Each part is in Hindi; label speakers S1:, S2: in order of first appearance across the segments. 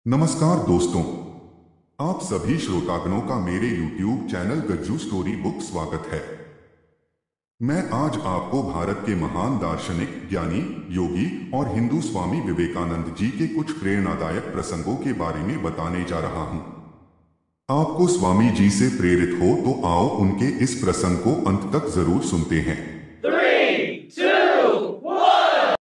S1: नमस्कार दोस्तों, आप सभी श्रोतागणों का मेरे YouTube channel Gajju story book स्वागत है। मैं आज आपको भारत के महान दार्शनिक, ज्ञानी, योगी और हिंदू स्वामी विवेकानंद जी के कुछ प्रेरणादायक प्रसंगों के बारे में बताने जा रहा हूं। आपको स्वामी जी से प्रेरित हो तो आओ उनके इस प्रसंग को अंत तक जरूर सुनते हैं।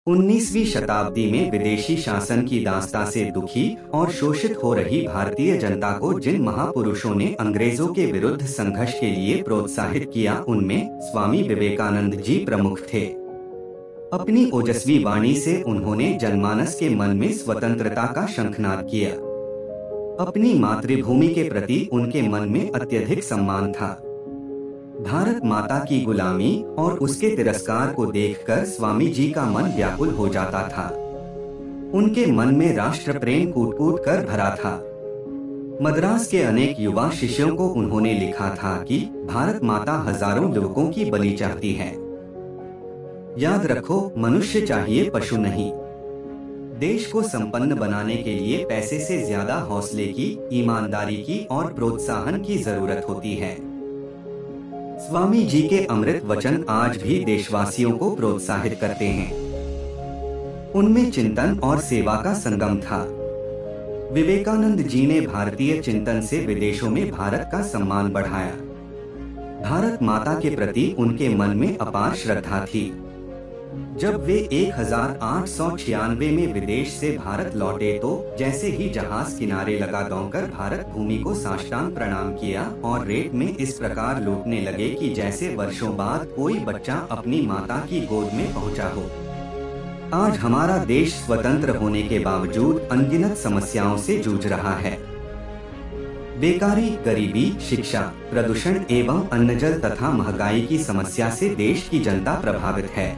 S2: 19वीं शताब्दी में विदेशी शासन की दास्ता से दुखी और शोषित हो रही भारतीय जनता को जिन महापुरुषों ने अंग्रेजों के विरुद्ध संघर्ष के लिए प्रोत्साहित किया, उनमें स्वामी विवेकानंद जी प्रमुख थे। अपनी ओजस्वी वाणी से उन्होंने जनमानस के मन में स्वतंत्रता का शंखनाद किया। अपनी मातृभूमि के प्रति उनके मन में अत्यधिक सम्मान था। भारत माता की गुलामी और उसके तिरस्कार को देखकर स्वामी जी का मन व्याकुल हो जाता था। उनके मन में राष्ट्र प्रेम कूट कूट कर भरा था। मद्रास के अनेक युवा शिष्यों को उन्होंने लिखा था कि भारत माता हजारों लोगों की बलि चाहती है। याद रखो, मनुष्य चाहिए, पशु नहीं। देश को संपन्न बनाने के लिए पैसे से ज्यादा हौसले की, ईमानदारी की और प्रोत्साहन की जरूरत होती है। स्वामी जी के अमृत वचन आज भी देशवासियों को प्रोत्साहित करते हैं। उनमें चिंतन और सेवा का संगम था। विवेकानंद जी ने भारतीय चिंतन से विदेशों में भारत का सम्मान बढ़ाया। भारत माता के प्रति उनके मन में अपार श्रद्धा थी। जब वे 1896 में विदेश से भारत लौटे तो जैसे ही जहाज किनारे लगा, दौड़कर भारत भूमि को साष्टांग प्रणाम किया और रेत में इस प्रकार लौटने लगे कि जैसे वर्षों बाद कोई बच्चा अपनी माता की गोद में पहुंचा हो। आज हमारा देश स्वतंत्र होने के बावजूद अनगिनत समस्याओं से जूझ रहा है। बेकारी, गरीबी, शिक्षा, प्रदूषण एवं अन्न जल तथा महंगाई की समस्या से देश की जनता प्रभावित है।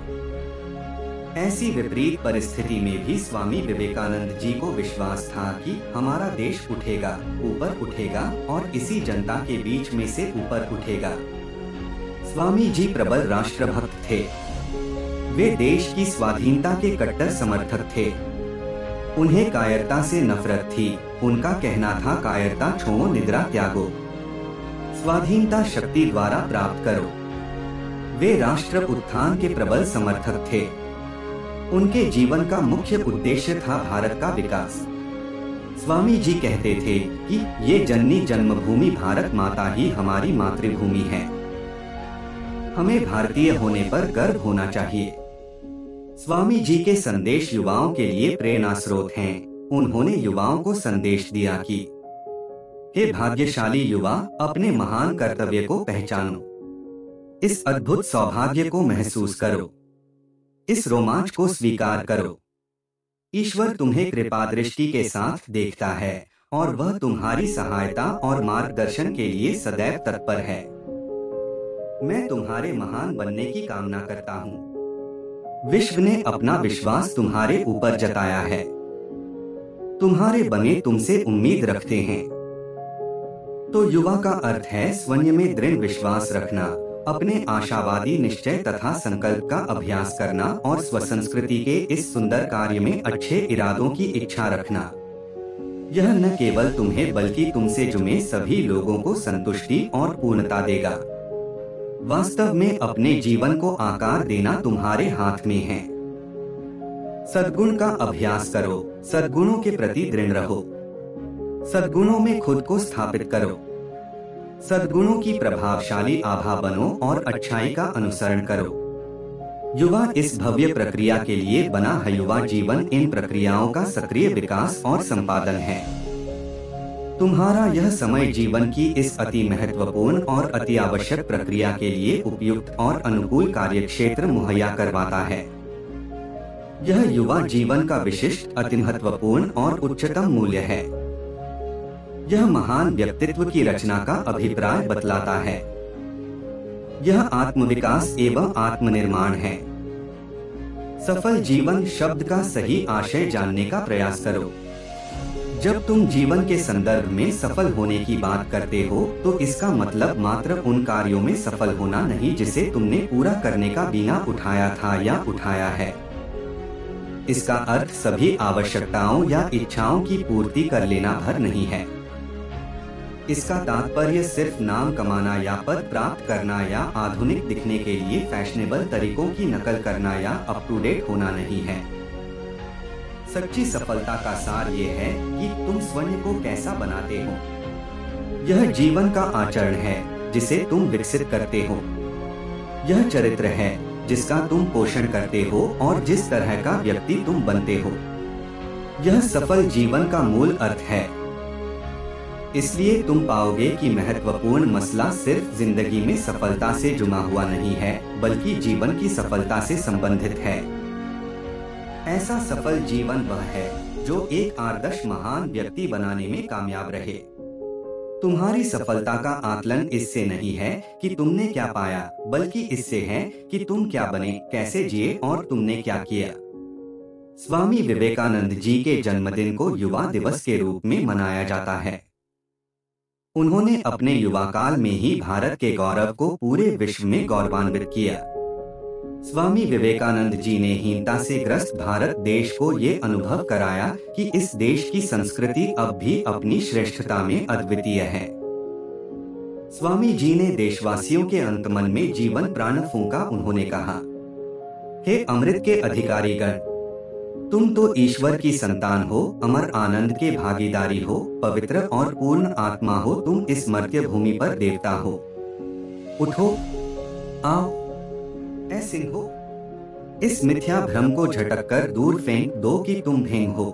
S2: ऐसी विपरीत परिस्थिति में भी स्वामी विवेकानंद जी को विश्वास था कि हमारा देश उठेगा, ऊपर उठेगा और इसी जनता के बीच में से ऊपर उठेगा। स्वामी जी प्रबल राष्ट्रभक्त थे। वे देश की स्वाधीनता के कट्टर समर्थक थे। उन्हें कायरता से नफरत थी। उनका कहना था, कायरता छोड़ो, निद्रा त्यागो, स्वाधीनता शक्ति द्वारा प्राप्त करो। वे राष्ट्र उत्थान के प्रबल समर्थक थे। उनके जीवन का मुख्य उद्देश्य था भारत का विकास। स्वामी जी कहते थे कि ये जननी जन्मभूमि भारत माता ही हमारी मातृभूमि है। हमें भारतीय होने पर गर्व होना चाहिए। स्वामी जी के संदेश युवाओं के लिए प्रेरणा स्रोत हैं। उन्होंने युवाओं को संदेश दिया कि हे भाग्यशाली युवा, अपने महान कर्तव्य को पहचानो। इस अद्भुत सौभाग्य को महसूस करो। इस रोमांच को स्वीकार करो। ईश्वर तुम्हें कृपा दृष्टि के साथ देखता है और वह तुम्हारी सहायता और मार्गदर्शन के लिए सदैव तत्पर है। मैं तुम्हारे महान बनने की कामना करता हूँ। विश्व ने अपना विश्वास तुम्हारे ऊपर जताया है। तुम्हारे बने तुमसे उम्मीद रखते हैं। तो युवा का अर्थ है स्वयं में दृढ़ विश्वास रखना, अपने आशावादी निश्चय तथा संकल्प का अभ्यास करना और स्वसंस्कृति के इस सुंदर कार्य में अच्छे इरादों की इच्छा रखना। यह न केवल तुम्हें बल्कि तुमसे जुड़े सभी लोगों को संतुष्टि और पूर्णता देगा। वास्तव में अपने जीवन को आकार देना तुम्हारे हाथ में है। सद्गुण का अभ्यास करो, सद्गुणों के प्रति दृढ़ रहो। सद्गुणों में खुद को स्थापित करो। सद्गुणों की प्रभावशाली आभा बनो और अच्छाई का अनुसरण करो। युवा इस भव्य प्रक्रिया के लिए बना है। युवा जीवन इन प्रक्रियाओं का सक्रिय विकास और संपादन है। तुम्हारा यह समय जीवन की इस अति महत्वपूर्ण और अति आवश्यक प्रक्रिया के लिए उपयुक्त और अनुकूल कार्यक्षेत्र मुहैया करवाता है। यह युवा जीवन का विशिष्ट, अति महत्वपूर्ण और उच्चतम मूल्य है। यह महान व्यक्तित्व की रचना का अभिप्राय बतलाता है। यह आत्मविकास एवं आत्मनिर्माण है। सफल जीवन शब्द का सही आशय जानने का प्रयास करो। जब तुम जीवन के संदर्भ में सफल होने की बात करते हो तो इसका मतलब मात्र उन कार्यों में सफल होना नहीं जिसे तुमने पूरा करने का बीड़ा उठाया था या उठाया है। इसका अर्थ सभी आवश्यकताओं या इच्छाओं की पूर्ति कर लेना भर नहीं है। इसका तात्पर्य सिर्फ नाम कमाना या पद प्राप्त करना या आधुनिक दिखने के लिए फैशनेबल तरीकों की नकल करना या अप टू डेट होना नहीं है। सच्ची सफलता का सार ये है कि तुम स्वयं को कैसा बनाते हो। यह जीवन का आचरण है जिसे तुम विकसित करते हो। यह चरित्र है जिसका तुम पोषण करते हो और जिस तरह का व्यक्ति तुम बनते हो। यह सफल जीवन का मूल अर्थ है। इसलिए तुम पाओगे कि महत्वपूर्ण मसला सिर्फ जिंदगी में सफलता से जुड़ा हुआ नहीं है, बल्कि जीवन की सफलता से संबंधित है। ऐसा सफल जीवन वह है जो एक आदर्श महान व्यक्ति बनाने में कामयाब रहे। तुम्हारी सफलता का आकलन इससे नहीं है कि तुमने क्या पाया, बल्कि इससे है कि तुम क्या बने, कैसे जिए और तुमने क्या किया। स्वामी विवेकानंद जी के जन्मदिन को युवा दिवस के रूप में मनाया जाता है। उन्होंने अपने युवा काल में ही भारत के गौरव को पूरे विश्व में गौरवान्वित किया। स्वामी विवेकानंद जी ने हीनता से ग्रस्त भारत देश को ये अनुभव कराया कि इस देश की संस्कृति अब भी अपनी श्रेष्ठता में अद्वितीय है। स्वामी जी ने देशवासियों के अंतमन में जीवन प्राण फूंका। उन्होंने कहा, हे अमृत के अधिकारीगण, तुम तो ईश्वर की संतान हो, अमर आनंद के भागीदारी हो, पवित्र और पूर्ण आत्मा हो। तुम इस मर्त्य भूमि पर देवता हो। उठो, आओ, ऐ सिंह हो। इस मिथ्या भ्रम को झटक कर दूर फेंक दो कि तुम भेंग हो।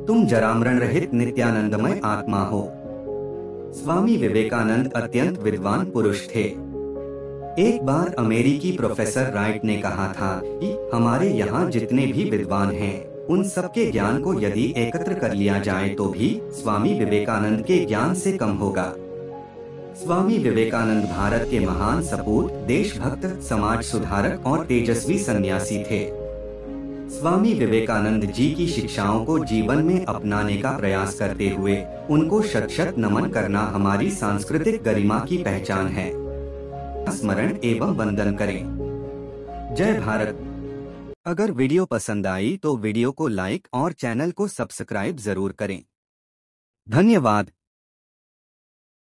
S2: तुम जरामरण रहित नित्यानंदमय आत्मा हो। स्वामी विवेकानंद अत्यंत विद्वान पुरुष थे। एक बार अमेरिकी प्रोफेसर राइट ने कहा था कि हमारे यहाँ जितने भी विद्वान हैं, उन सबके ज्ञान को यदि एकत्र कर लिया जाए तो भी स्वामी विवेकानंद के ज्ञान से कम होगा। स्वामी विवेकानंद भारत के महान सपूत, देशभक्त, समाज सुधारक और तेजस्वी सन्यासी थे। स्वामी विवेकानंद जी की शिक्षाओं को जीवन में अपनाने का प्रयास करते हुए उनको शत शत नमन करना हमारी सांस्कृतिक गरिमा की पहचान है। स्मरण एवं वंदन करें। जय भारत। अगर वीडियो पसंद आई तो वीडियो को लाइक और चैनल को सब्सक्राइब जरूर करें। धन्यवाद।